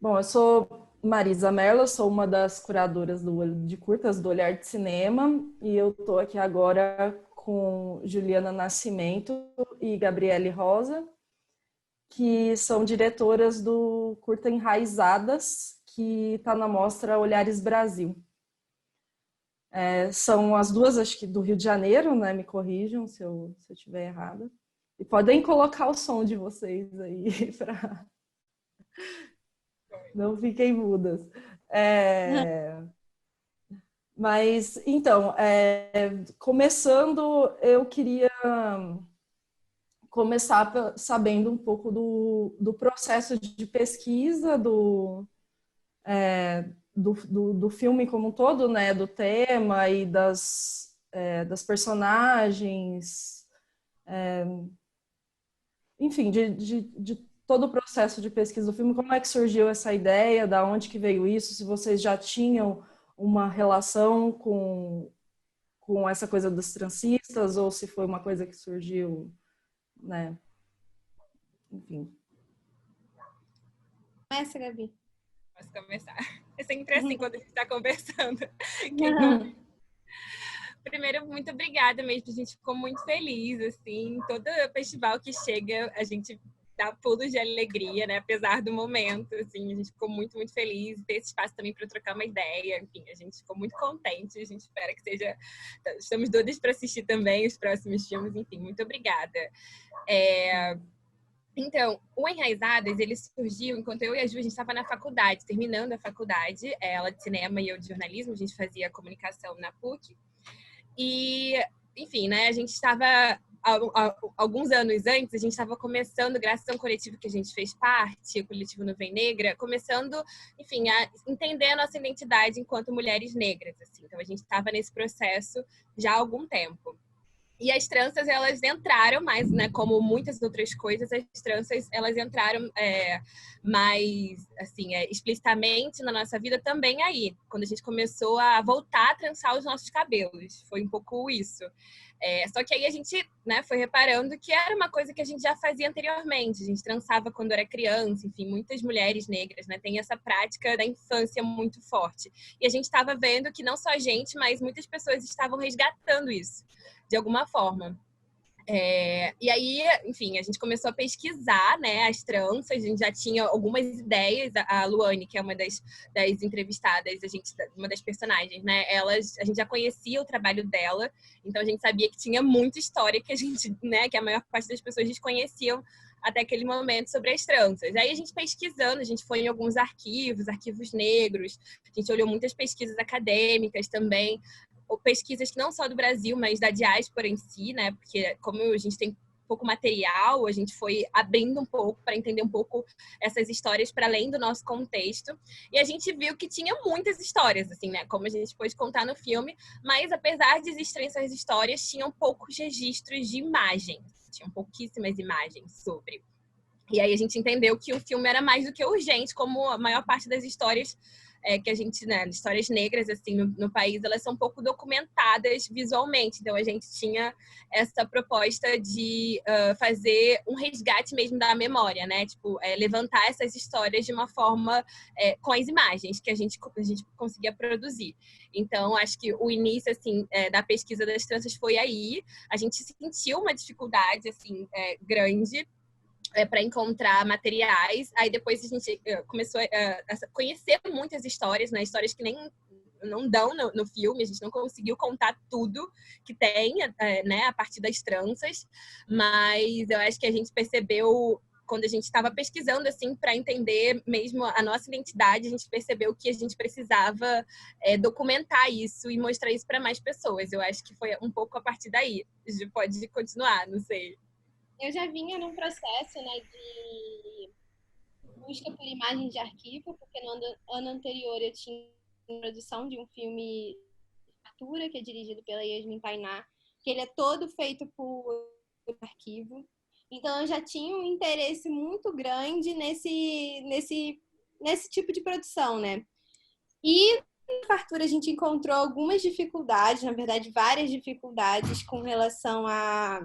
Bom, eu sou Marisa Merlo, sou uma das curadoras de curtas do Olhar de Cinema e eu estou aqui agora com Juliana Nascimento e Gabriele Rosa, que são diretoras do curta Enraizadas, que está na mostra Olhares Brasil. São as duas, acho que do Rio de Janeiro, né? Me corrijam se eu estiver errada. E podem colocar o som de vocês aí para não fiquem mudas. Mas, então, começando, eu queria começar sabendo um pouco do processo de pesquisa do filme como um todo, né? Do tema e das personagens, enfim, de todo o processo de pesquisa do filme. Como é que surgiu essa ideia? Da onde que veio isso? Se vocês já tinham uma relação com essa coisa dos transistas ou se foi uma coisa que surgiu, né? Enfim. Começa, Gabi. Posso começar? É sempre assim quando a gente está conversando. Primeiro, muito obrigada mesmo. A gente ficou muito feliz, assim. Todo festival que chega, a gente dá pulos de alegria, né? Apesar do momento, assim. A gente ficou muito, muito feliz. Ter esse espaço também para trocar uma ideia. Enfim, a gente ficou muito contente. A gente espera que seja... Estamos doidas para assistir também os próximos filmes. Enfim, muito obrigada. Então, o Enraizadas, ele surgiu enquanto eu e a Ju, a gente estava na faculdade, terminando a faculdade, ela de cinema e eu de jornalismo, a gente fazia comunicação na PUC. E, enfim, né, a gente estava, alguns anos antes, a gente estava começando, graças a um coletivo que a gente fez parte, o coletivo Nuvem Negra, começando, enfim, a entender a nossa identidade enquanto mulheres negras, assim. Então, a gente estava nesse processo já há algum tempo. E as tranças, elas entraram mais, né, como muitas outras coisas, as tranças, elas entraram mais, assim, explicitamente na nossa vida também aí, quando a gente começou a voltar a trançar os nossos cabelos. Foi um pouco isso. Só que aí a gente, né, foi reparando que era uma coisa que a gente já fazia anteriormente. A gente trançava quando era criança, enfim, muitas mulheres negras, né, têm essa prática da infância muito forte. E a gente estava vendo que não só a gente, mas muitas pessoas estavam resgatando isso de alguma forma. E aí, enfim, a gente começou a pesquisar, né, as tranças, a gente já tinha algumas ideias. A Luane, que é uma das entrevistadas, uma das personagens, né, a gente já conhecia o trabalho dela, então a gente sabia que tinha muita história que a gente, né, que a maior parte das pessoas desconheciam até aquele momento sobre as tranças. Aí a gente pesquisando, a gente foi em alguns arquivos negros, a gente olhou muitas pesquisas acadêmicas também, ou pesquisas que não só do Brasil, mas da diáspora em si, né? Porque como a gente tem pouco material, a gente foi abrindo um pouco para entender um pouco essas histórias para além do nosso contexto. E a gente viu que tinha muitas histórias, assim, né? Como a gente pôde contar no filme, mas apesar de existirem essas histórias, tinham poucos registros de imagens, tinham pouquíssimas imagens sobre. E aí a gente entendeu que o filme era mais do que urgente, como a maior parte das histórias que a gente, né, histórias negras, assim, no país, elas são pouco documentadas visualmente. Então, a gente tinha essa proposta de fazer um resgate mesmo da memória, né? Tipo, levantar essas histórias de uma forma com as imagens que a gente conseguia produzir. Então, acho que o início, assim, da pesquisa das tranças foi aí. A gente sentiu uma dificuldade, assim, grande, para encontrar materiais. Aí depois a gente começou a conhecer muitas histórias, né? Histórias que nem não dão no filme, a gente não conseguiu contar tudo que tem, né, a partir das tranças, mas eu acho que a gente percebeu, quando a gente estava pesquisando, assim, para entender mesmo a nossa identidade, a gente percebeu que a gente precisava documentar isso e mostrar isso para mais pessoas. Eu acho que foi um pouco a partir daí. A gente pode continuar, não sei. Eu já vinha num processo, né, de busca por imagens de arquivo, porque no ano anterior eu tinha a produção de um filme Artura, que é dirigido pela Yasmin Tainá, que ele é todo feito por arquivo. Então eu já tinha um interesse muito grande nesse tipo de produção, né? E no Artura a gente encontrou algumas dificuldades, na verdade várias dificuldades com relação a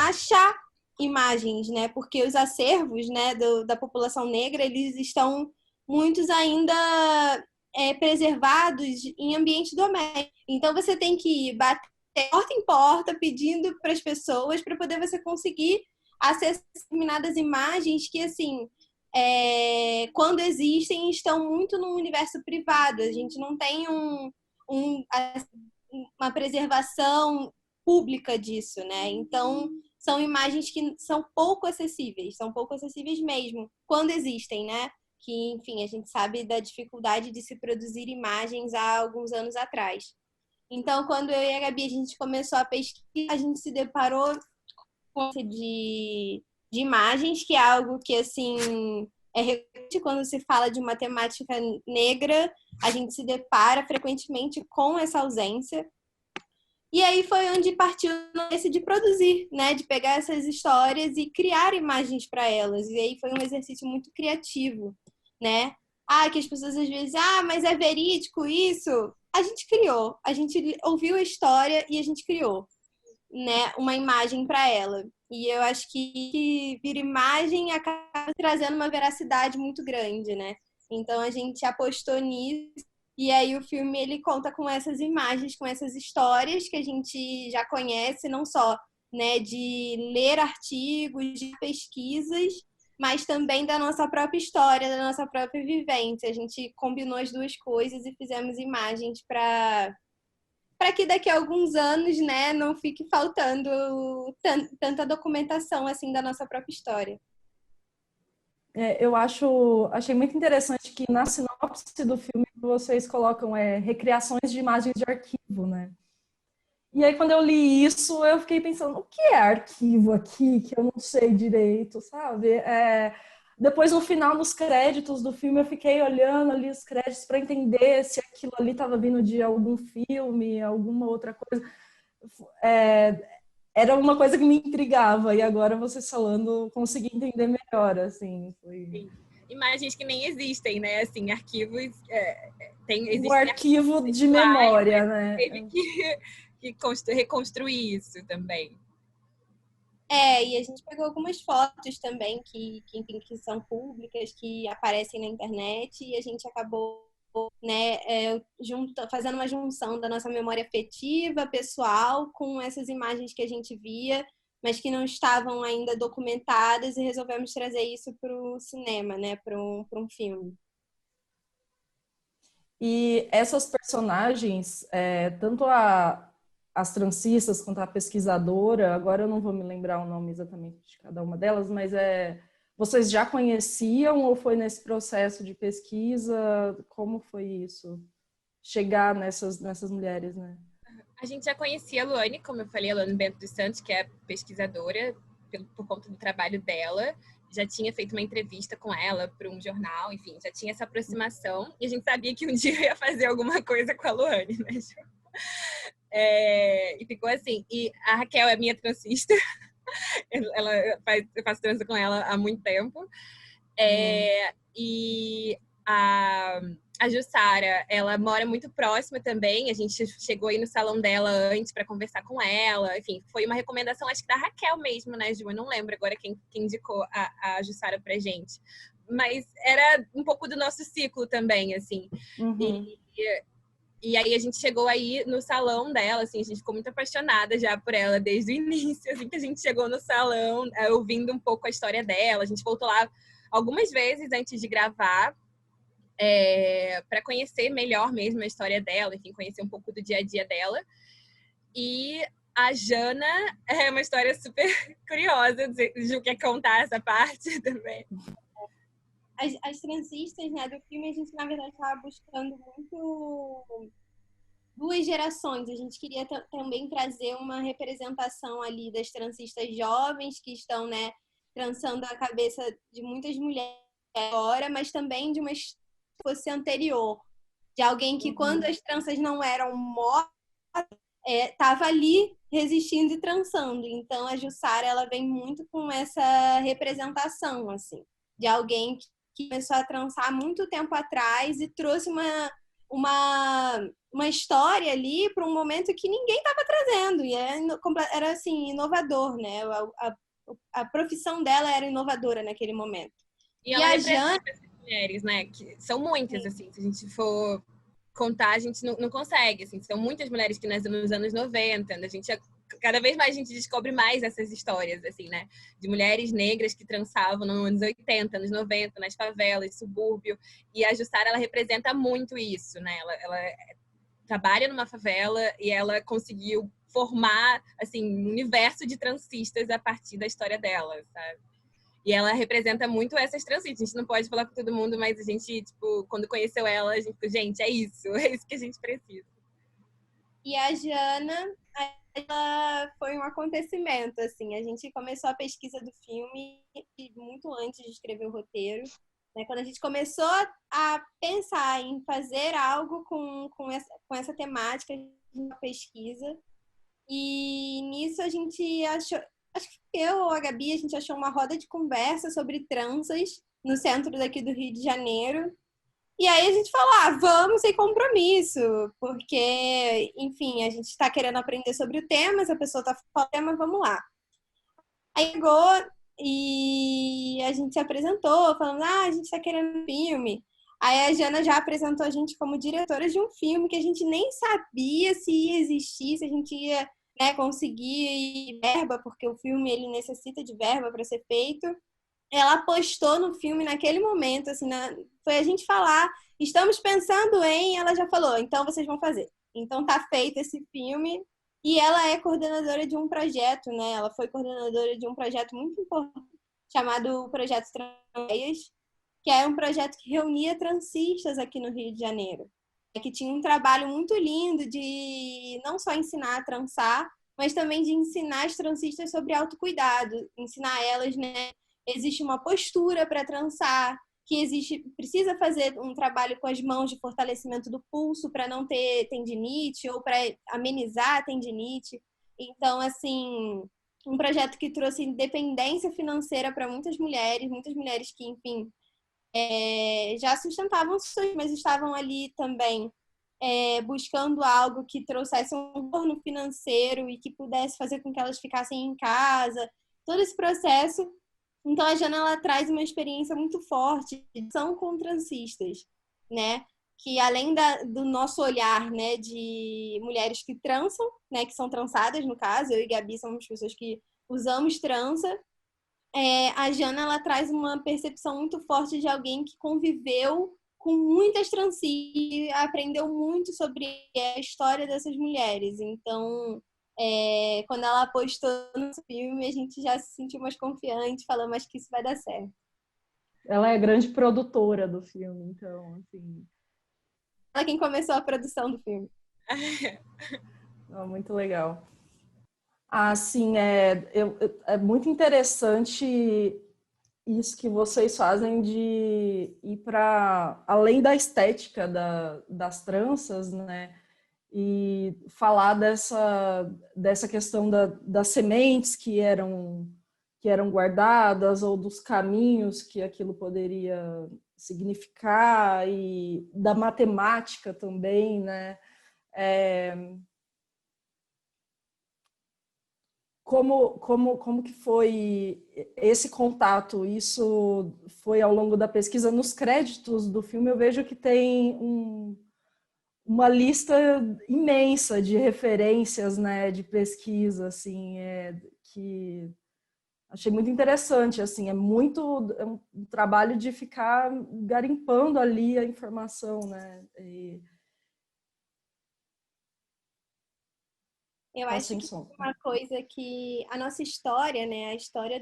achar imagens, né? Porque os acervos, né, da população negra, eles estão muitos ainda preservados em ambiente doméstico. Então você tem que bater porta em porta pedindo para as pessoas para poder você conseguir acessar determinadas imagens que, assim, quando existem, estão muito no universo privado. A gente não tem uma preservação pública disso, né? Então, são imagens que são pouco acessíveis mesmo, quando existem, né? Que, enfim, a gente sabe da dificuldade de se produzir imagens há alguns anos atrás. Então, quando eu e a Gabi a gente começou a pesquisar, a gente se deparou com de imagens, que é algo que, assim, é recorrente quando se fala de uma temática negra, a gente se depara frequentemente com essa ausência. E aí foi onde partiu esse de produzir, né? De pegar essas histórias e criar imagens para elas. E aí foi um exercício muito criativo, né? Que as pessoas às vezes, mas é verídico isso? A gente criou, a gente ouviu a história e a gente criou, né? Uma imagem para ela. E eu acho que vir imagem acaba trazendo uma veracidade muito grande, né? Então a gente apostou nisso. E aí o filme ele conta com essas imagens, com essas histórias que a gente já conhece, não só, né, de ler artigos, de pesquisas, mas também da nossa própria história, da nossa própria vivência. A gente combinou as duas coisas e fizemos imagens para que daqui a alguns anos, né, não fique faltando tanta documentação assim da nossa própria história. Eu achei muito interessante que na sinopse do filme vocês colocam recriações de imagens de arquivo, né? E aí quando eu li isso, eu fiquei pensando, o que é arquivo aqui que eu não sei direito, sabe? Depois no final, nos créditos do filme, eu fiquei olhando ali os créditos para entender se aquilo ali estava vindo de algum filme, alguma outra coisa. Era uma coisa que me intrigava, e agora vocês falando, consegui entender melhor, assim. Sim. Imagens que nem existem, né? Assim, arquivos... O arquivo de memória, né? Teve que reconstruir isso também. E a gente pegou algumas fotos também que são públicas, que aparecem na internet, e a gente acabou, né, fazendo uma junção da nossa memória afetiva, pessoal, com essas imagens que a gente via, mas que não estavam ainda documentadas, e resolvemos trazer isso para o cinema, né, para um filme. E essas personagens, tanto as transistas quanto a pesquisadora, agora eu não vou me lembrar o nome exatamente de cada uma delas, mas vocês já conheciam ou foi nesse processo de pesquisa? Como foi isso? Chegar nessas mulheres, né? A gente já conhecia a Luane, como eu falei, a Luane Bento dos Santos, que é pesquisadora por conta do trabalho dela. Já tinha feito uma entrevista com ela para um jornal, enfim, já tinha essa aproximação. E a gente sabia que um dia eu ia fazer alguma coisa com a Luane, né? E ficou assim. E a Raquel é minha transista. Eu faço trança com ela há muito tempo. E a Jussara, ela mora muito próxima também. A gente chegou aí no salão dela antes para conversar com ela. Enfim, foi uma recomendação, acho que da Raquel mesmo, né, Ju? Eu não lembro agora quem indicou a Jussara pra gente. Mas era um pouco do nosso ciclo também, assim. Uhum. E aí a gente chegou aí no salão dela, assim, a gente ficou muito apaixonada já por ela desde o início, assim, que a gente chegou no salão, ouvindo um pouco a história dela. A gente voltou lá algumas vezes antes de gravar, para conhecer melhor mesmo a história dela, enfim, conhecer um pouco do dia a dia dela. E a Jana é uma história super curiosa. Ju quer contar essa parte também? As transistas, né, do filme, a gente, na verdade, estava buscando muito duas gerações. A gente queria também trazer uma representação ali das transistas jovens que estão, né, trançando a cabeça de muitas mulheres agora, mas também de uma história que fosse anterior, de alguém que, quando as tranças não eram mortas, estava ali resistindo e trançando. Então, a Jussara, ela vem muito com essa representação, assim, de alguém que começou a trançar muito tempo atrás e trouxe uma história ali para um momento que ninguém estava trazendo, e era assim, inovador, né? a profissão dela era inovadora naquele momento. E ela representa essas mulheres, né? Que são muitas, assim, se a gente for contar, a gente não consegue, assim. São muitas mulheres que nasceram nos anos 90, a gente cada vez mais a gente descobre mais essas histórias, assim, né? De mulheres negras que trançavam nos anos 80, anos 90, nas favelas, subúrbio. E a Jussara, ela representa muito isso, né? Ela trabalha numa favela e ela conseguiu formar, assim, um universo de transistas a partir da história dela, sabe? E ela representa muito essas transistas. A gente não pode falar com todo mundo, mas a gente, tipo, quando conheceu ela, a gente ficou, gente, é isso que a gente precisa. E a Jana, ela foi um acontecimento, assim. A gente começou a pesquisa do filme muito antes de escrever o roteiro. Né? Quando a gente começou a pensar em fazer algo com essa temática de pesquisa. E nisso a gente achou... Acho que eu ou a Gabi, a gente achou uma roda de conversa sobre tranças no centro daqui do Rio de Janeiro. E aí a gente falou, vamos sem compromisso, porque, enfim, a gente está querendo aprender sobre o tema, se a pessoa está falando o tema, vamos lá. Aí chegou e a gente se apresentou, falando, a gente está querendo um filme. Aí a Jana já apresentou a gente como diretora de um filme que a gente nem sabia se ia existir, se a gente ia, né, conseguir verba, porque o filme ele necessita de verba para ser feito. Ela apostou no filme naquele momento, assim, foi a gente falar, estamos pensando em, ela já falou, então vocês vão fazer. Então tá feito esse filme e ela é coordenadora de um projeto, né? Ela foi coordenadora de um projeto muito importante chamado Projeto Transeias, que é um projeto que reunia transistas aqui no Rio de Janeiro. Que tinha um trabalho muito lindo de não só ensinar a trançar, mas também de ensinar as transistas sobre autocuidado, ensinar elas, né? Existe uma postura para trançar, que precisa fazer um trabalho com as mãos de fortalecimento do pulso para não ter tendinite ou para amenizar a tendinite. Então, assim, um projeto que trouxe independência financeira para muitas mulheres que, enfim, já sustentavam sonhos, mas estavam ali também buscando algo que trouxesse um retorno financeiro e que pudesse fazer com que elas ficassem em casa. Todo esse processo. Então, a Jana, ela traz uma experiência muito forte de ação com transistas, né? Que além do nosso olhar, né, de mulheres que trançam, né, que são trançadas, no caso, eu e Gabi somos pessoas que usamos trança, a Jana, ela traz uma percepção muito forte de alguém que conviveu com muitas transistas e aprendeu muito sobre a história dessas mulheres. Então, quando ela apostou no filme, a gente já se sentiu mais confiante, falando, acho que isso vai dar certo. Ela é a grande produtora do filme, então, assim... Ela é quem começou a produção do filme. Muito legal. Sim, é muito interessante isso que vocês fazem de ir para além da estética das tranças, né? E falar dessa questão das sementes que eram guardadas ou dos caminhos que aquilo poderia significar e da matemática também, né? Como que foi esse contato? Isso foi ao longo da pesquisa. Nos créditos do filme eu vejo que tem uma lista imensa de referências, né, de pesquisa, assim, que achei muito interessante, assim, é um trabalho de ficar garimpando ali a informação, né? Eu acho que uma coisa que a nossa história, né, a história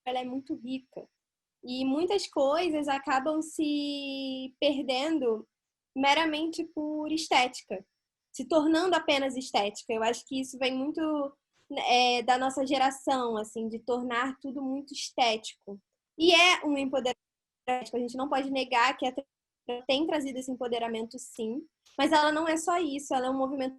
ela é muito rica e muitas coisas acabam se perdendo meramente por estética, se tornando apenas estética. Eu acho que isso vem muito da nossa geração, assim, de tornar tudo muito estético. E é um empoderamento, a gente não pode negar que a tem trazido esse empoderamento, sim, mas ela não é só isso, ela é um movimento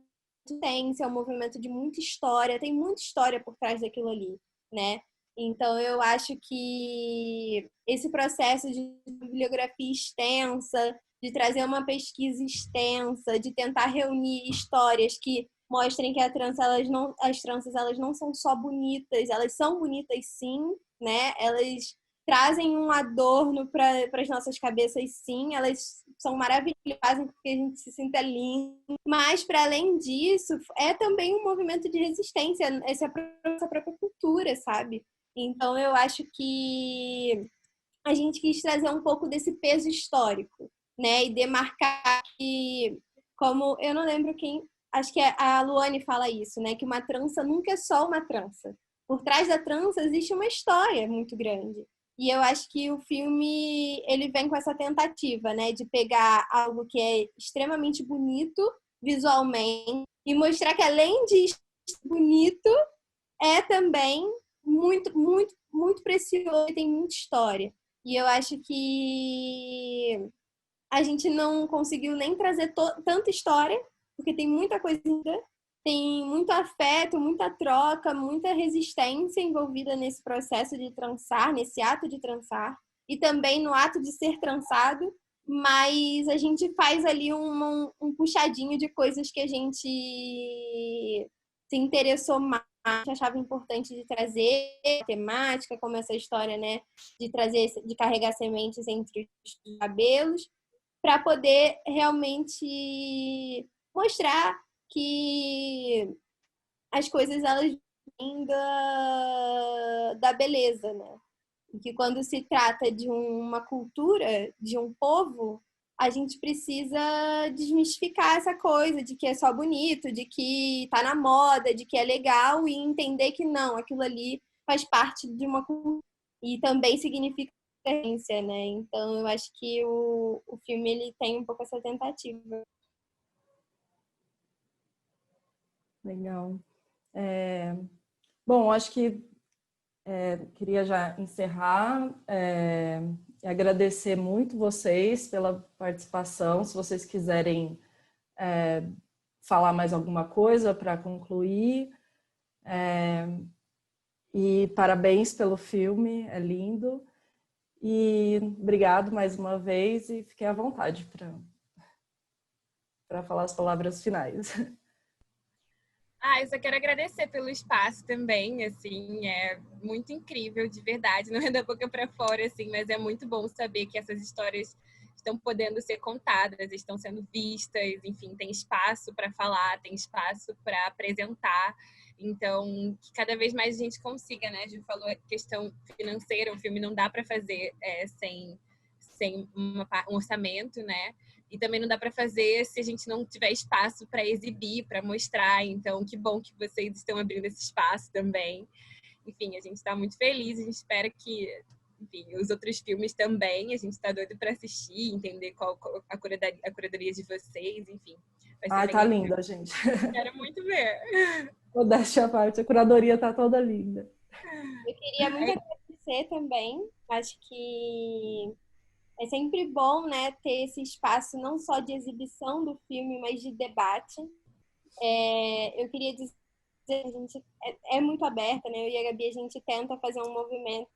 é um movimento de muita história, tem muita história por trás daquilo ali, né? Então, eu acho que esse processo de bibliografia extensa, de trazer uma pesquisa extensa, de tentar reunir histórias que mostrem que as tranças elas não são só bonitas, elas são bonitas sim, né? Elas trazem um adorno para as nossas cabeças, sim. Elas são maravilhosas, fazem com que a gente se sinta lindo. Mas, para além disso, é também um movimento de resistência, essa é a nossa própria cultura, sabe? Então, eu acho que a gente quis trazer um pouco desse peso histórico, né? E demarcar que, como eu não lembro quem, acho que a Luane fala isso, né? Que uma trança nunca é só uma trança. Por trás da trança existe uma história muito grande. E eu acho que o filme ele vem com essa tentativa, né, de pegar algo que é extremamente bonito visualmente e mostrar que além de bonito é também muito, muito, muito precioso e tem muita história. E eu acho que a gente não conseguiu nem trazer tanta história, porque tem muita coisa ainda, tem muito afeto, muita troca, muita resistência envolvida nesse processo de trançar, nesse ato de trançar, e também no ato de ser trançado, mas a gente faz ali um puxadinho de coisas que a gente se interessou mais, achava importante de trazer temática, como essa história, né, de trazer, de carregar sementes entre os cabelos, para poder realmente mostrar que as coisas elas vêm da beleza, né? E que quando se trata de uma cultura, de um povo, a gente precisa desmistificar essa coisa de que é só bonito, de que tá na moda, de que é legal e entender que não, aquilo ali faz parte de uma cultura e também significa experiência, né? Então eu acho que o filme ele tem um pouco essa tentativa. Legal. Bom, acho que queria já encerrar e agradecer muito vocês pela participação. Se vocês quiserem falar mais alguma coisa para concluir. E parabéns pelo filme, é lindo. E obrigado mais uma vez e fiquem à vontade para falar as palavras finais. Eu só quero agradecer pelo espaço também, assim, é muito incrível, de verdade, não é da boca para fora, assim, mas é muito bom saber que essas histórias estão podendo ser contadas, estão sendo vistas, enfim, tem espaço para falar, tem espaço para apresentar, então, que cada vez mais a gente consiga, né, a gente falou a questão financeira, o filme não dá para fazer sem um orçamento, né, e também não dá para fazer se a gente não tiver espaço para exibir, para mostrar. Então, que bom que vocês estão abrindo esse espaço também. Enfim, a gente está muito feliz. A gente espera que, enfim, os outros filmes também. A gente está doido para assistir, entender qual a curadoria de vocês. Enfim, vai ser Tá bem linda, gente. Quero muito ver. Modéstia à parte, a curadoria tá toda linda. Eu queria muito agradecer também. Acho que é sempre bom, né, ter esse espaço não só de exibição do filme, mas de debate. Eu queria dizer que a gente é muito aberta, né? Eu e a Gabi, a gente tenta fazer um movimento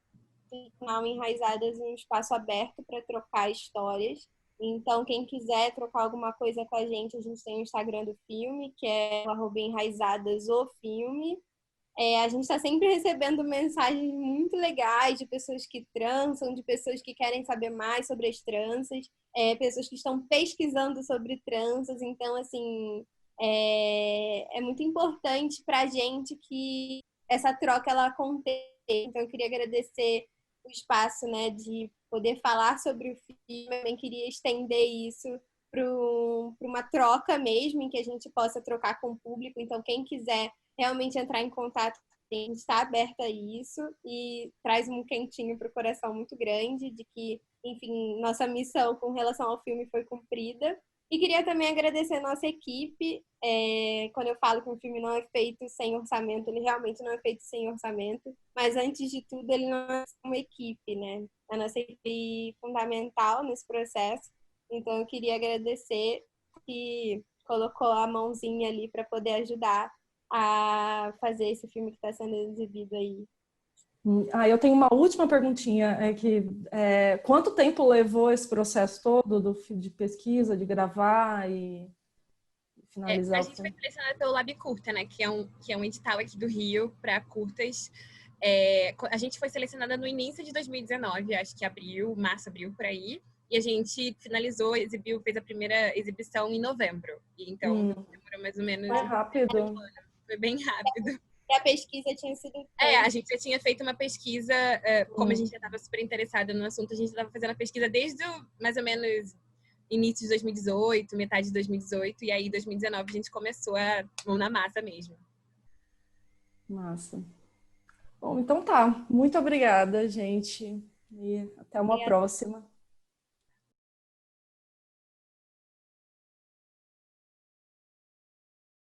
canal Enraizadas em um espaço aberto para trocar histórias. Então, quem quiser trocar alguma coisa com a gente tem o Instagram do filme, que é @enraizadas o filme. A gente está sempre recebendo mensagens muito legais de pessoas que trançam, de pessoas que querem saber mais sobre as tranças, pessoas que estão pesquisando sobre tranças. Então, assim, é muito importante para a gente que essa troca ela aconteça. Então, eu queria agradecer o espaço, né, de poder falar sobre o filme. Eu também queria estender isso para uma troca mesmo, em que a gente possa trocar com o público. Então, quem quiser realmente entrar em contato, a gente está aberta a isso e traz um quentinho para o coração muito grande de que, enfim, nossa missão com relação ao filme foi cumprida. E queria também agradecer a nossa equipe. Quando eu falo que um filme não é feito sem orçamento, ele realmente não é feito sem orçamento. Mas, antes de tudo, ele não é uma equipe, né? A nossa equipe é fundamental nesse processo. Então, eu queria agradecer que colocou a mãozinha ali para poder ajudar a fazer esse filme que está sendo exibido aí. Eu tenho uma última perguntinha, quanto tempo levou esse processo todo de pesquisa, de gravar e finalizar A o gente foi filme? selecionada pelo Lab Curta, né? Que é um edital aqui do Rio para curtas. A gente foi selecionada no início de 2019, acho que março, abril, por aí. E a gente finalizou, fez a primeira exibição em novembro. E então, demorou mais ou menos Foi rápido. foi bem rápido. Para a pesquisa tinha sido A gente já tinha feito uma pesquisa, como a gente já estava super interessada no assunto, a gente estava fazendo a pesquisa desde mais ou menos início de 2018, metade de 2018, e aí em 2019 a gente começou a mão na massa mesmo. Massa. Bom, então tá. Muito obrigada, gente. E até uma próxima.